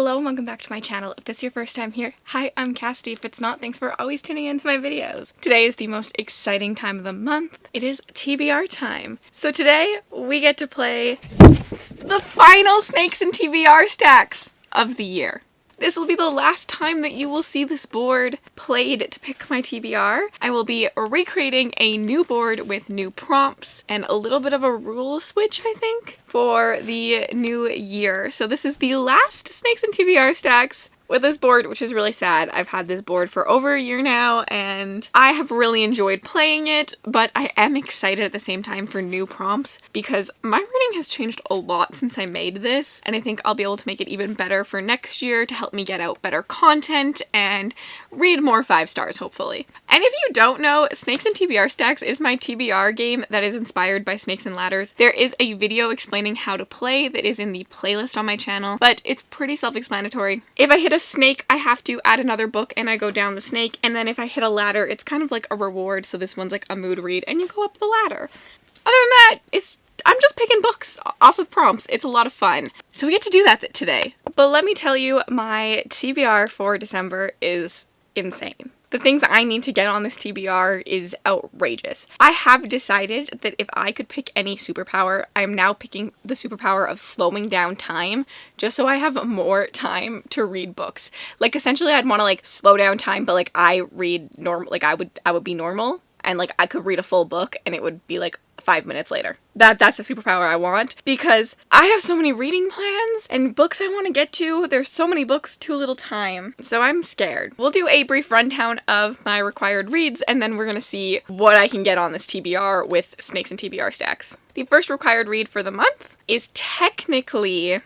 Hello and welcome back to my channel. If this is your first time here, hi, I'm Cassidy. If it's not, thanks for always tuning into my videos. Today is the most exciting time of the month. It is TBR time. So today we get to play the final Snakes and TBR stacks of the year. This will be the last time that you will see this board played to pick my TBR. I will be recreating a new board with new prompts and a little bit of a rule switch, I think, for the new year. So this is the last Snakes and TBR stacks with this board, which is really sad. I've had this board for over a year now and I have really enjoyed playing it, but I am excited at the same time for new prompts because my reading has changed a lot since I made this, and I think I'll be able to make it even better for next year to help me get out better content and read more 5 stars, hopefully. And if you don't know, Snakes and TBR Stacks is my TBR game that is inspired by Snakes and Ladders. There is a video explaining how to play that is in the playlist on my channel, but it's pretty self-explanatory. If I hit a snake, I have to add another book and I go down the snake, and then if I hit a ladder, it's kind of like a reward, so this one's like a mood read and you go up the ladder. Other than that, I'm just picking books off of prompts. It's a lot of fun. So we get to do that today. But let me tell you, my TBR for December is insane. The things I need to get on this TBR is outrageous. I have decided that if I could pick any superpower, I'm now picking the superpower of slowing down time, just so I have more time to read books. Like, essentially I'd want to like slow down time, but like I read normal, like I would be normal, and like I could read a full book and it would be like 5 minutes later. That's the superpower I want, because I have so many reading plans and books I want to get to. There's so many books, too little time. So I'm scared. We'll do a brief rundown of my required reads, and then we're gonna see what I can get on this TBR with Snakes and TBR stacks. The first required read for the month is technically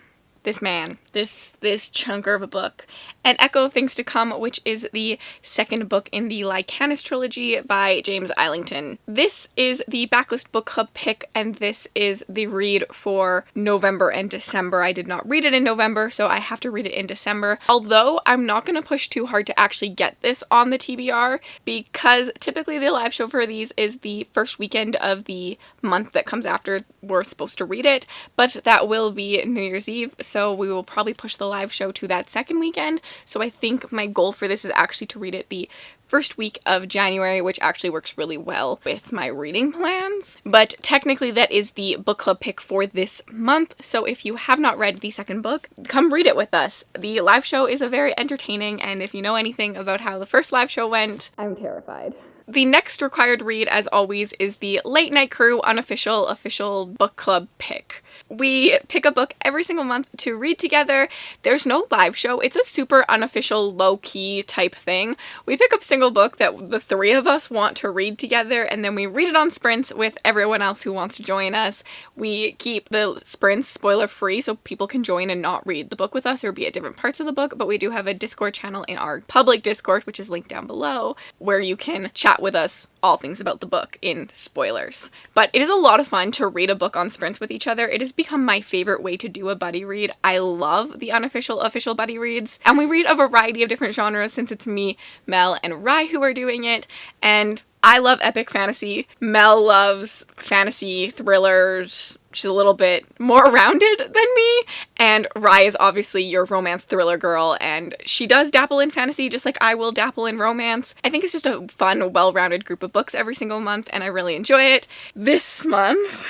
this man, this chunker of a book, An Echo of Things to Come, which is the second book in the Lycanis trilogy by James Islington. This is the Backlist Bookclub pick, and this is the read for November and December. I did not read it in November, so I have to read it in December. Although I'm not going to push too hard to actually get this on the TBR, because typically the live show for these is the first weekend of the month that comes after we're supposed to read it, but that will be New Year's Eve, so we will probably push the live show to that second weekend. So I think my goal for this is actually to read it the first week of January, which actually works really well with my reading plans. But technically that is the book club pick for this month, so if you have not read the second book, come read it with us. The live show is a very entertaining, and if you know anything about how the first live show went, I'm terrified. The next required read, as always, is the Late Night Crew unofficial official book club pick. We pick a book every single month to read together. There's no live show. It's a super unofficial, low-key type thing. We pick up a single book that the 3 of us want to read together, and then we read it on sprints with everyone else who wants to join us. We keep the sprints spoiler-free so people can join and not read the book with us or be at different parts of the book, but we do have a Discord channel in our public Discord, which is linked down below, where you can chat with us all things about the book in spoilers. But it is a lot of fun to read a book on sprints with each other. It has become my favorite way to do a buddy read. I love the unofficial official buddy reads, and we read a variety of different genres since it's me, Mel, and Rye who are doing it, and I love epic fantasy. Mel loves fantasy thrillers. She's a little bit more rounded than me, and Rye is obviously your romance thriller girl, and she does dabble in fantasy just like I will dabble in romance. I think it's just a fun, well-rounded group of books every single month, and I really enjoy it. This month,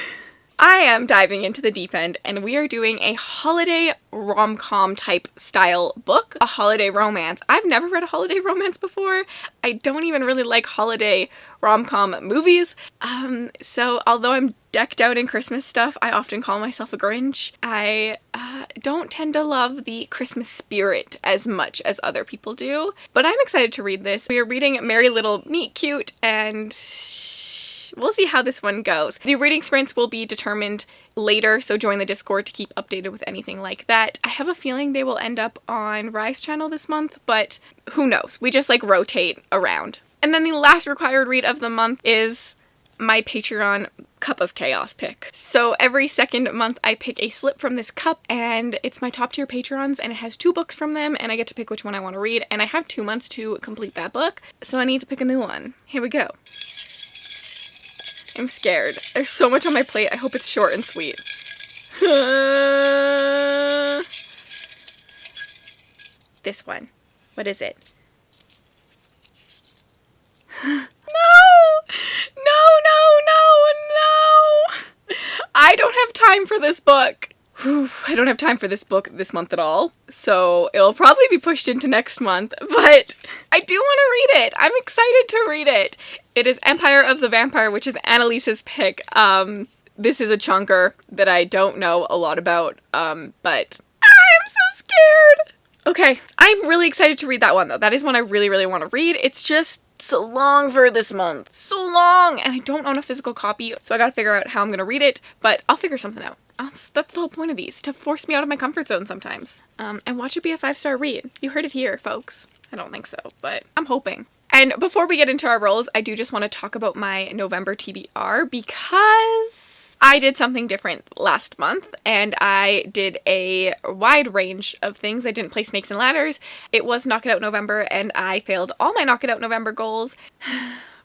I am diving into the deep end, and we are doing a holiday rom-com type style book, a holiday romance. I've never read a holiday romance before. I don't even really like holiday rom-com movies. So although I'm decked out in Christmas stuff, I often call myself a Grinch. I don't tend to love the Christmas spirit as much as other people do, but I'm excited to read this. We are reading Merry Little Meet Cute, and we'll see how this one goes. The reading sprints will be determined later, so join the Discord to keep updated with anything like that. I have a feeling they will end up on Rye's channel this month, but who knows? We just like rotate around. And then the last required read of the month is my Patreon Cup of Chaos pick. So every second month I pick a slip from this cup, and it's my top tier patrons, and it has 2 books from them, and I get to pick which one I want to read, and I have 2 months to complete that book, so I need to pick a new one. Here we go. I'm scared. There's so much on my plate. I hope it's short and sweet. This one. What is it? No! I don't have time for this book. I don't have time for this book this month at all, so it'll probably be pushed into next month, but I do want to read it. I'm excited to read it. It is Empire of the Vampire, which is Annalise's pick. This is a chunker that I don't know a lot about, but I'm so scared. Okay, I'm really excited to read that one, though. That is one I really, really want to read. It's just so long for this month. So long! And I don't own a physical copy, so I gotta figure out how I'm gonna read it, but I'll figure something out. That's the whole point of these, to force me out of my comfort zone sometimes. And watch it be a 5-star read. You heard it here, folks. I don't think so, but I'm hoping. And before we get into our rolls, I do just want to talk about my November TBR because I did something different last month, and I did a wide range of things. I didn't play Snakes and Ladders. It was Knock It Out November, and I failed all my Knock It Out November goals,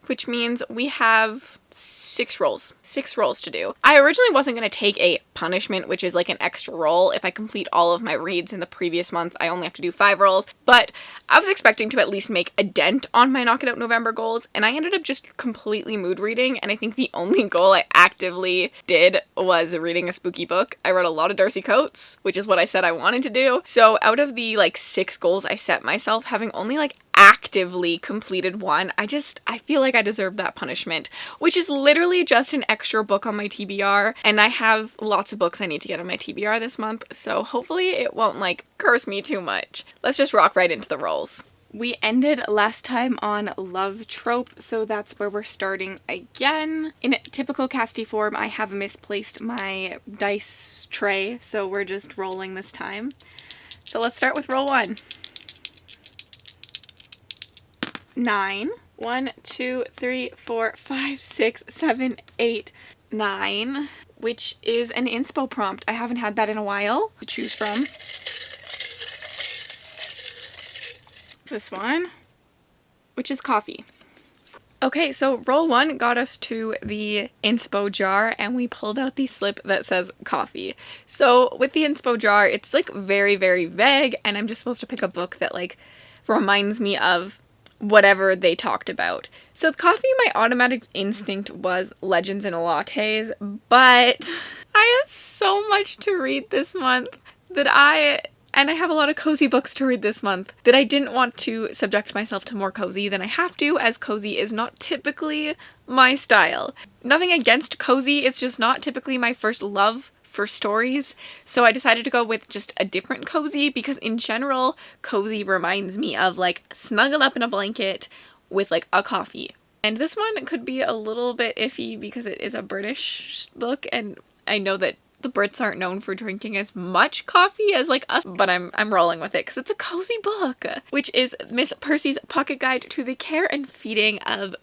which means we have 6 rolls. 6 rolls to do. I originally wasn't going to take a punishment, which is like an extra roll. If I complete all of my reads in the previous month, I only have to do 5 rolls. But I was expecting to at least make a dent on my Knock It Out November goals, and I ended up just completely mood reading, and I think the only goal I actively did was reading a spooky book. I read a lot of Darcy Coates, which is what I said I wanted to do. So out of the 6 goals I set myself, having only actively completed one, I feel like I deserve that punishment, which is literally just an extra book on my TBR, and I have lots of books I need to get on my TBR this month, so hopefully it won't curse me too much. Let's just rock right into the rolls. We ended last time on Love Trope, so that's where we're starting again. In typical Cassidy form, I have misplaced my dice tray, so we're just rolling this time. So let's start with roll 1. 9. 1, 2, 3, 4, 5, 6, 7, 8, 9, which is an inspo prompt. I haven't had that in a while to choose from. This one, which is coffee. Okay, so roll 1 got us to the Inspo Jar, and we pulled out the slip that says coffee. So with the Inspo Jar, it's very, very vague, and I'm just supposed to pick a book that reminds me of whatever they talked about. So with coffee, my automatic instinct was Legends and Lattes, but I have so much to read this month and I have a lot of cozy books to read this month, that I didn't want to subject myself to more cozy than I have to, as cozy is not typically my style. Nothing against cozy, it's just not typically my first love for stories, so I decided to go with just a different cozy, because in general, cozy reminds me of snuggled up in a blanket with a coffee. And this one could be a little bit iffy because it is a British book, and I know that the Brits aren't known for drinking as much coffee as us, but I'm rolling with it because it's a cozy book, which is Miss Percy's Pocket Guide to the Care and Feeding of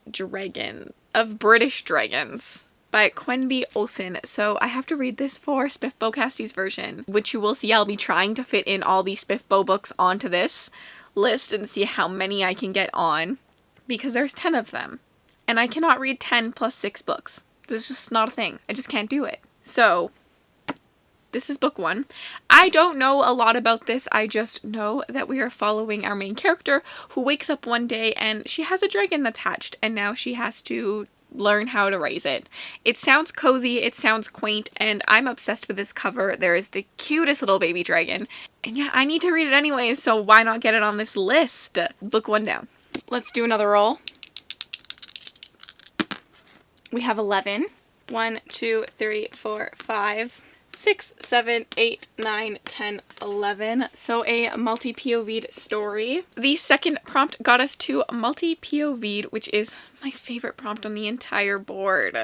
British Dragons, by Quenby Olsen. So I have to read this for SPFBO Cassidy's version, which you will see I'll be trying to fit in all the SPFBO books onto this list and see how many I can get on, because there's 10 of them. And I cannot read 10 plus 6 books. This is just not a thing. I just can't do it. So this is book 1. I don't know a lot about this. I just know that we are following our main character, who wakes up one day and she has a dragon that's hatched, and now she has to learn how to raise it. It sounds cozy, it sounds quaint, and I'm obsessed with this cover. There is the cutest little baby dragon, and yeah, I need to read it anyways, so why not get it on this list? Book 1 down. Let's do another roll. We have 11. 1, 2, 3, 4, 5, 6, 7, 8, 9, 10, 11. So a multi-POV'd story. The second prompt got us to multi-POV'd, which is my favorite prompt on the entire board.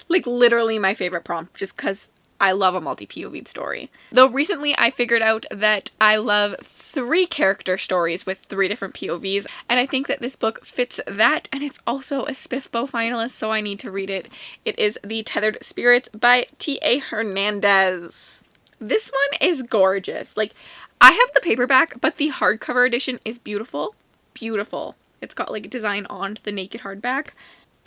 Literally my favorite prompt, just because I love a multi-POV'd story. Though recently I figured out that I love 3 character stories with 3 different POVs, and I think that this book fits that, and it's also a SPFBO finalist, so I need to read it. It is The Tethered Spirits by T.A. Hernandez. This one is gorgeous. I have the paperback, but the hardcover edition is beautiful. Beautiful. It's got design on the naked hardback.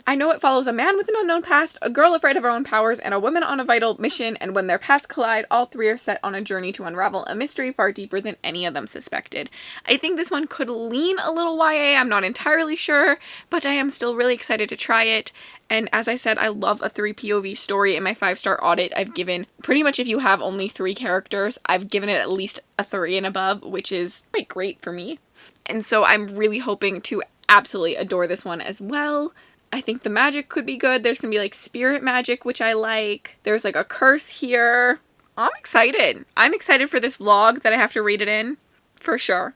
I know it follows a man with an unknown past, a girl afraid of her own powers, and a woman on a vital mission, and when their paths collide, all three are set on a journey to unravel a mystery far deeper than any of them suspected. I think this one could lean a little YA, I'm not entirely sure, but I am still really excited to try it. And as I said, I love a 3 POV story. In my 5-star audit, I've given, pretty much if you have only 3 characters, I've given it at least a 3 and above, which is quite great for me. And so I'm really hoping to absolutely adore this one as well. I think the magic could be good. There's gonna be like spirit magic, which I like. There's like a curse here. I'm excited. I'm excited for this vlog that I have to read it in, for sure.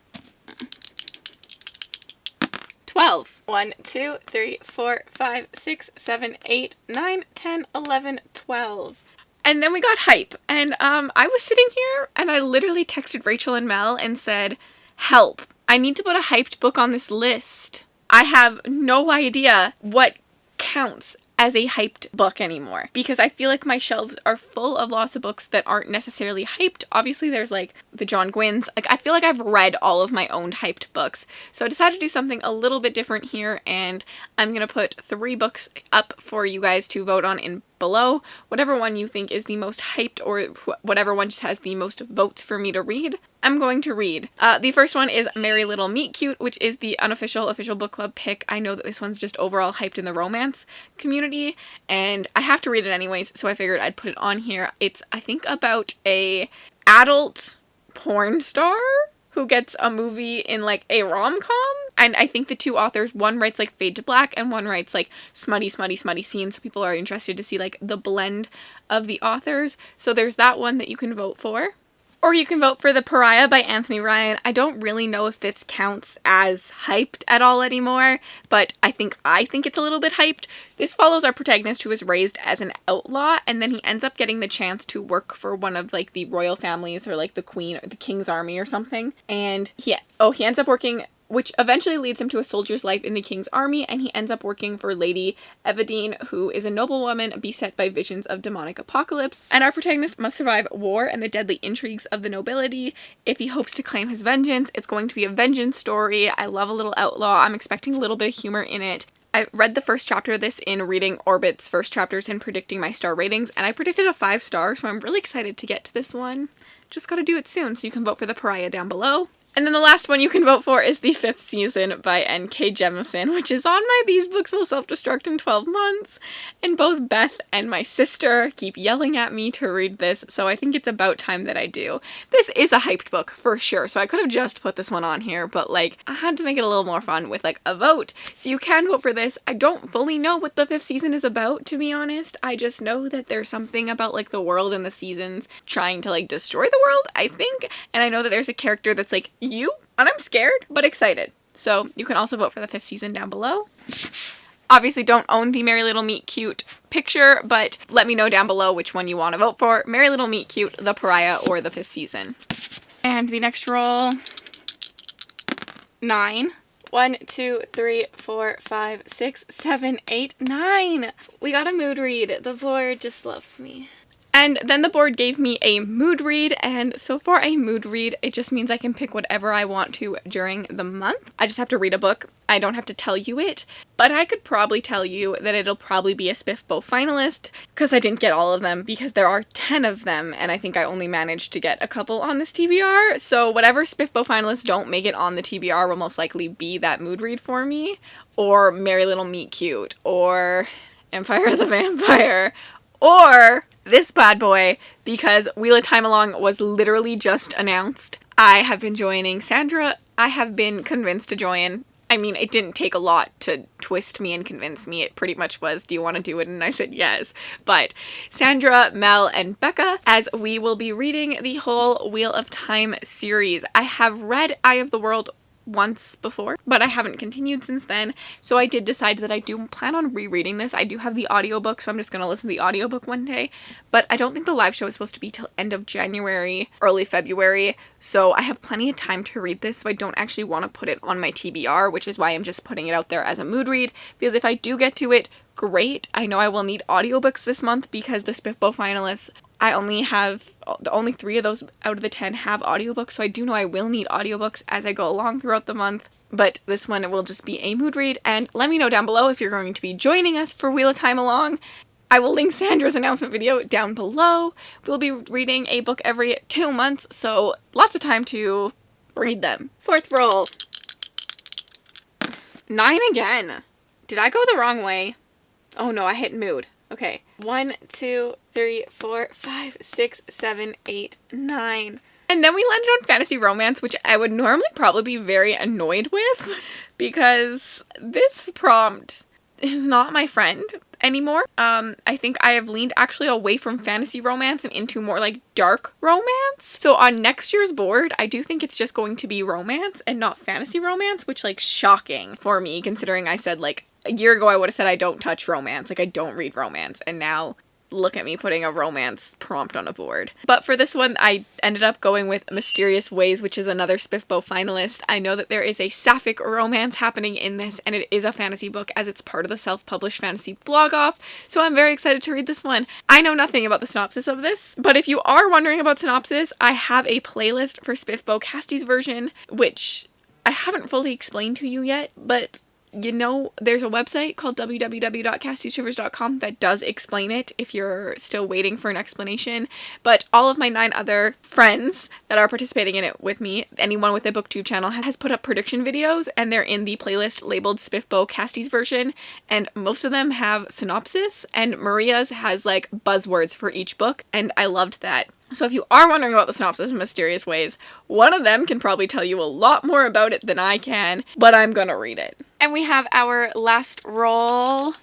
12. 1, 2, 3, 4, 5, 6, 7, 8, 9, 10, 11, 12. And then we got hype. And I was sitting here and I literally texted Rachel and Mel and said, help, I need to put a hyped book on this list. I have no idea what counts as a hyped book anymore, because I feel like my shelves are full of lots of books that aren't necessarily hyped. Obviously there's like the John Gwynns, like I feel like I've read all of my own hyped books, so I decided to do something a little bit different here, and I'm gonna put 3 books up for you guys to vote on in below, whatever one you think is the most hyped, or whatever one just has the most votes for me to read. I'm going to read. The first one is Merry Little Meet Cute, which is the unofficial official book club pick. I know that this one's just overall hyped in the romance community, and I have to read it anyways, so I figured I'd put it on here. It's, I think, about a adult porn star who gets a movie in like a rom-com, and I think the 2 authors, one writes like fade to black and one writes like smutty scenes, so people are interested to see like the blend of the authors. So there's that one that you can vote for. Or you can vote for The Pariah by Anthony Ryan. I don't really know if this counts as hyped at all anymore, but I think it's a little bit hyped. This follows our protagonist who is raised as an outlaw, and then he ends up getting the chance to work for one of like the royal families, or like the queen or the king's army or something. And he ends up working, which eventually leads him to a soldier's life in the king's army, and he ends up working for Lady Evadine, who is a noblewoman beset by visions of demonic apocalypse, and our protagonist must survive war and the deadly intrigues of the nobility if he hopes to claim his vengeance. It's going to be a vengeance story. I love a little outlaw. I'm expecting a little bit of humor in it. I read the first chapter of this in reading Orbit's first chapters and predicting my star ratings, and I predicted a 5-star, so I'm really excited to get to this one. Just gotta do it soon, so you can vote for The Pariah down below. And then the last one you can vote for is The 5th Season by N.K. Jemisin, which is on my These Books Will Self-Destruct in 12 Months. And both Beth and my sister keep yelling at me to read this, so I think it's about time that I do. This is a hyped book, for sure, so I could have just put this one on here, but like, I had to make it a little more fun with like a vote. So you can vote for this. I don't fully know what The 5th Season is about, to be honest. I just know that there's something about like the world and the seasons trying to like destroy the world, I think. And I know that there's a character that's like, and I'm scared, but excited. So you can also vote for The 5th Season down below. Obviously don't own the Merry Little Meet Cute picture, but let me know down below which one you want to vote for. Merry Little Meet Cute, The Pariah, or The 5th Season. And the next roll, 9. 1, 2, 3, 4, 5, 6, 7, 8, 9. We got a mood read. The board just loves me. And then the board gave me a mood read, and so for a mood read, it just means I can pick whatever I want to during the month. I just have to read a book. I don't have to tell you it, but I could probably tell you that it'll probably be a SPFBO finalist, because I didn't get all of them, because there are 10 of them, and I think I only managed to get a couple on this TBR, so whatever SPFBO finalists don't make it on the TBR will most likely be that mood read for me, or Merry Little Meet Cute, or Empire of the Vampire, or this bad boy, because Wheel of Time Along was literally just announced. I have been joining Sandra. I have been convinced to join. I mean, it didn't take a lot to twist me and convince me. It pretty much was, do you want to do it? And I said yes. But Sandra, Mel, and Becca, as we will be reading the whole Wheel of Time series. I have read Eye of the World once before, but I haven't continued since then, so I did decide that I do plan on rereading this. I do have the audiobook, so I'm just going to listen to the audiobook one day, but I don't think the live show is supposed to be till end of January, early February, so I have plenty of time to read this, so I don't actually want to put it on my TBR, which is why I'm just putting it out there as a mood read, because if I do get to it, great. I know I will need audiobooks this month because the SPFBO finalists, the only 3 of those out of the 10 have audiobooks, so I do know I will need audiobooks as I go along throughout the month. But this one will just be a mood read, and let me know down below if you're going to be joining us for Wheel of Time along. I will link Sandra's announcement video down below. We'll be reading a book every 2 months, so lots of time to read them. 4th roll. 9 again. Did I go the wrong way? Oh no, I hit mood. Okay. 1, 2, 3, 4, 5, 6, 7, 8, 9. And then we landed on fantasy romance, which I would normally probably be very annoyed with because this prompt is not my friend anymore. I think I have leaned actually away from fantasy romance and into more like dark romance. So on next year's board, I do think it's just going to be romance and not fantasy romance, which like shocking for me considering I said like a year ago I would have said I don't touch romance, like I don't read romance, and now look at me putting a romance prompt on a board. But for this one, I ended up going with Mysterious Ways, which is another SPFBO finalist. I know that there is a sapphic romance happening in this, and it is a fantasy book as it's part of the self-published fantasy blog-off, so I'm very excited to read this one. I know nothing about the synopsis of this, but if you are wondering about synopsis, I have a playlist for SPFBO Cassidy's version, which I haven't fully explained to you yet, but you know, there's a website called www.cassidyshivers.com that does explain it if you're still waiting for an explanation. But all of my 9 other friends that are participating in it with me, anyone with a booktube channel, has put up prediction videos, and they're in the playlist labeled SPFBO Cassidy's version, and most of them have synopsis, and Maria's has like buzzwords for each book, and I loved that. So if you are wondering about the synopsis of Mysterious Ways, one of them can probably tell you a lot more about it than I can, but I'm gonna read it. And we have our last roll.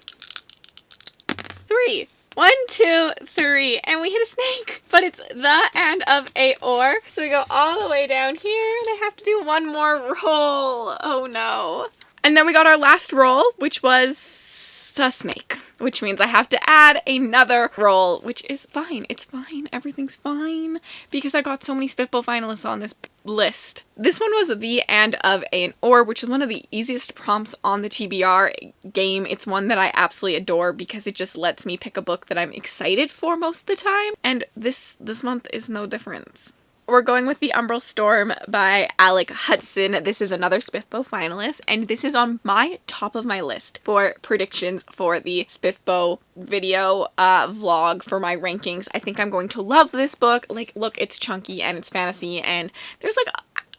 3. 1, 2, 3, and we hit a snake. But it's the and of a or. So we go all the way down here, and I have to do one more roll. Oh no. And then we got our last roll, which was a snake, which means I have to add another roll, which is fine. It's fine. Everything's fine because I got so many SPFBO finalists on this list. This one was the and of an or, which is one of the easiest prompts on the TBR game. It's one that I absolutely adore because it just lets me pick a book that I'm excited for most of the time, and this month is no difference. We're going with The Umbral Storm by Alec Hudson. This is another SPFBO finalist, and this is on my top of my list for predictions for the SPFBO video vlog for my rankings. I think I'm going to love this book. Like, look, it's chunky and it's fantasy, and there's like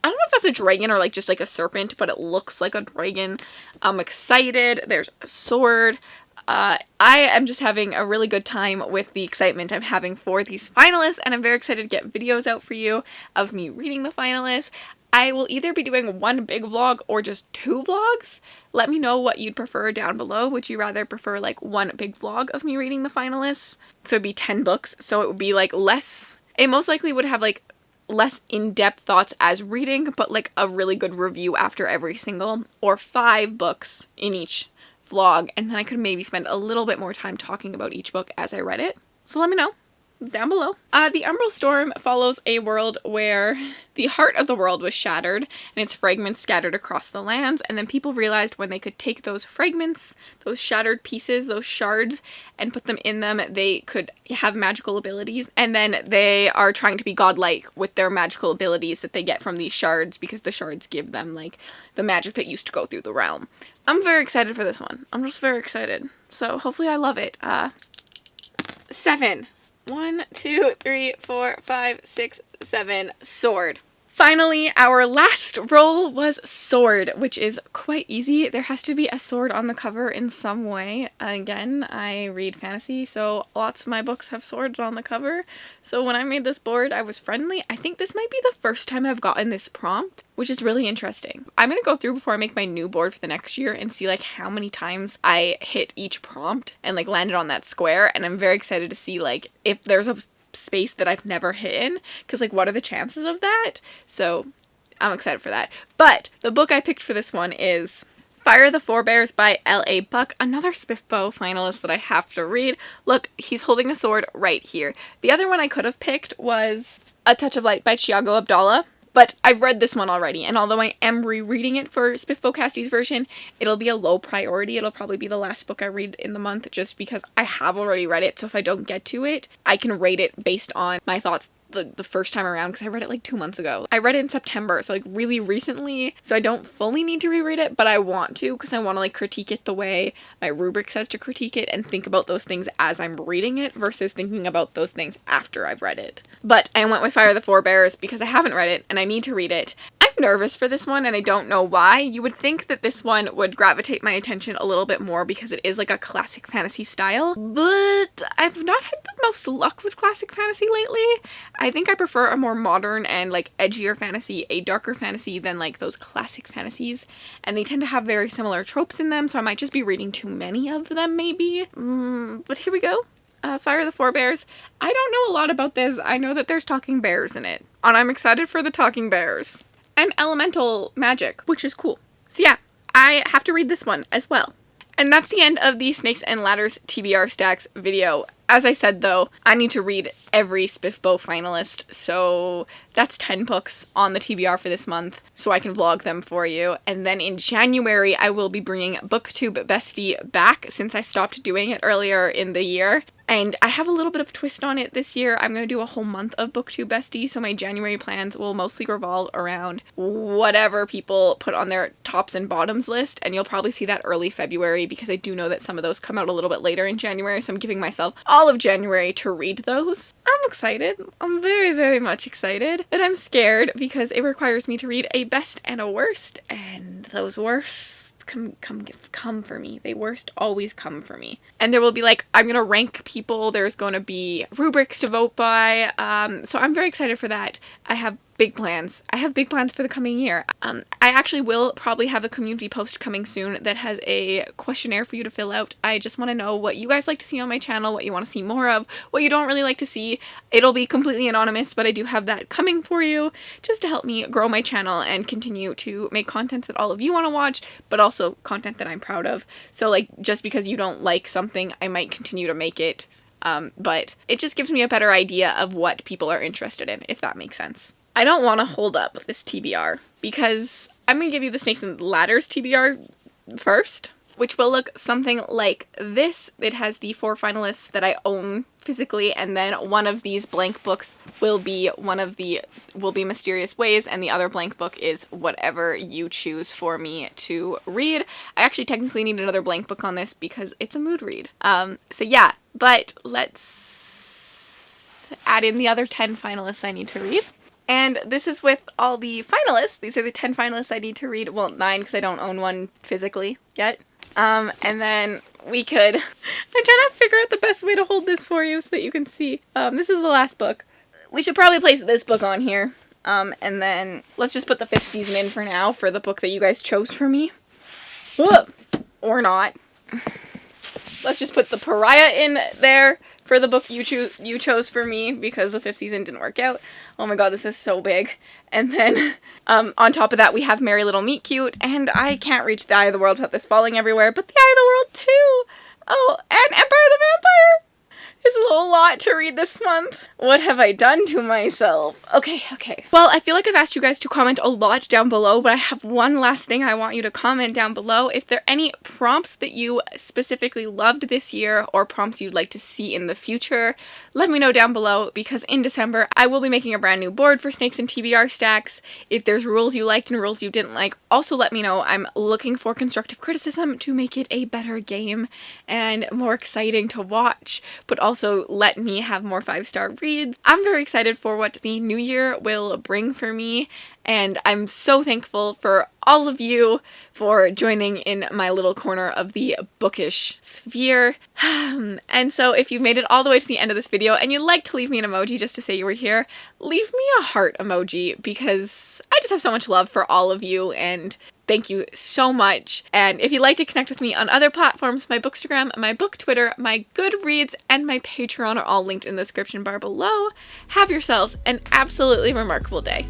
I don't know if that's a dragon or like just like a serpent, but it looks like a dragon. I'm excited. There's a sword. I am just having a really good time with the excitement I'm having for these finalists, and I'm very excited to get videos out for you of me reading the finalists. I will either be doing one big vlog or just 2 vlogs. Let me know what you'd prefer down below. Would you rather prefer like one big vlog of me reading the finalists? So it'd be 10 books, so it would be like less, it most likely would have like less in-depth thoughts as reading, but like a really good review after every single, or 5 books in each vlog, and then I could maybe spend a little bit more time talking about each book as I read it. So let me know down below. The Umbral Storm follows a world where the heart of the world was shattered and its fragments scattered across the lands, and then people realized when they could take those fragments, those shattered pieces, those shards, and put them in them, they could have magical abilities, and then they are trying to be godlike with their magical abilities that they get from these shards because the shards give them like the magic that used to go through the realm. I'm very excited for this one. I'm just very excited. So hopefully I love it. 7. 1, 2, 3, 4, 5, 6, 7. Sword. Finally, our last roll was sword, which is quite easy. There has to be a sword on the cover in some way. Again, I read fantasy, so lots of my books have swords on the cover. So when I made this board, I was friendly. I think this might be the first time I've gotten this prompt, which is really interesting. I'm going to go through before I make my new board for the next year and see like how many times I hit each prompt and like landed on that square, and I'm very excited to see like if there's a space that I've never hit in, because like what are the chances of that? So I'm excited for that. But the book I picked for this one is Fire the Forebears by L.A. Buck, another SPFBO finalist that I have to read. Look, he's holding a sword right here. The other one I could have picked was A Touch of Light by Thiago Abdallah. But I've read this one already, and although I am rereading it for SPFBO Cassidy's version, it'll be a low priority. It'll probably be the last book I read in the month just because I have already read it, so if I don't get to it, I can rate it based on my thoughts the first time around, because I read it like 2 months ago. I read it in September, so like really recently, so I don't fully need to reread it, but I want to, because I want to like critique it the way my rubric says to critique it and think about those things as I'm reading it versus thinking about those things after I've read it. But I went with Fire of the Forebears because I haven't read it and I need to read it. I'm nervous for this one and I don't know why. You would think that this one would gravitate my attention a little bit more because it is like a classic fantasy style, but I've not had the most luck with classic fantasy lately. I think I prefer a more modern and like edgier fantasy, a darker fantasy than like those classic fantasies, and they tend to have very similar tropes in them, so I might just be reading too many of them maybe. But here we go. Fire of the Forebears. I don't know a lot about this. I know that there's talking bears in it, and I'm excited for the talking bears. And elemental magic, which is cool. So yeah, I have to read this one as well. And that's the end of the Snakes and Ladders TBR Stacks video. As I said though, I need to read every SPFBO finalist, so that's 10 books on the TBR for this month, so I can vlog them for you. And then in January, I will be bringing BookTube Bestie back since I stopped doing it earlier in the year. And I have a little bit of a twist on it this year. I'm going to do a whole month of BookTube Bestie, so my January plans will mostly revolve around whatever people put on their tops and bottoms list, and you'll probably see that early February because I do know that some of those come out a little bit later in January, so I'm giving myself all of January to read those. I'm excited. I'm very, very much excited, but I'm scared because it requires me to read a best and a worst, and those worsts come for me. They worst always come for me. And there will be like, I'm gonna rank people, there's gonna be rubrics to vote by, so I'm very excited for that. I have big plans. I have big plans for the coming year. I actually will probably have a community post coming soon that has a questionnaire for you to fill out. I just want to know what you guys like to see on my channel, what you want to see more of, what you don't really like to see. It'll be completely anonymous, but I do have that coming for you just to help me grow my channel and continue to make content that all of you want to watch, but also content that I'm proud of. So like, just because you don't like something, I might continue to make it, but it just gives me a better idea of what people are interested in, if that makes sense. I don't want to hold up this TBR because I'm going to give you the Snakes and Ladders TBR first, which will look something like this. It has the 4 finalists that I own physically, and then one of these blank books will be Mysterious Ways, and the other blank book is whatever you choose for me to read. I actually technically need another blank book on this because it's a mood read. So yeah, but let's add in the other 10 finalists I need to read. And this is with all the finalists. These are the 10 finalists I need to read. Well, 9 because I don't own one physically yet. And then we could... I'm trying to figure out the best way to hold this for you so that you can see. This is the last book. We should probably place this book on here. And then let's just put the 5th season in for now for the book that you guys chose for me. Whoop! Or not. Let's just put the Pariah in there for the book you chose for me because the 5th season didn't work out. Oh my god, this is so big. And then on top of that we have Merry Little Meet Cute, and I can't reach the Eye of the World without this falling everywhere, but the Eye of the World too! Oh, and Empire of the Vampire! It's a little lot to read this month. What have I done to myself? Okay. Well, I feel like I've asked you guys to comment a lot down below, but I have one last thing I want you to comment down below. If there are any prompts that you specifically loved this year or prompts you'd like to see in the future, let me know down below, because in December I will be making a brand new board for Snakes and TBR Stacks. If there's rules you liked and rules you didn't like, also let me know. I'm looking for constructive criticism to make it a better game and more exciting to watch, but also let me have more 5-star reads. I'm very excited for what the new year will bring for me, and I'm so thankful for all of you for joining in my little corner of the bookish sphere. And so if you've made it all the way to the end of this video and you'd like to leave me an emoji just to say you were here, leave me a heart emoji, because I just have so much love for all of you, and thank you so much. And if you'd like to connect with me on other platforms, my Bookstagram, my Book Twitter, my Goodreads, and my Patreon are all linked in the description bar below. Have yourselves an absolutely remarkable day.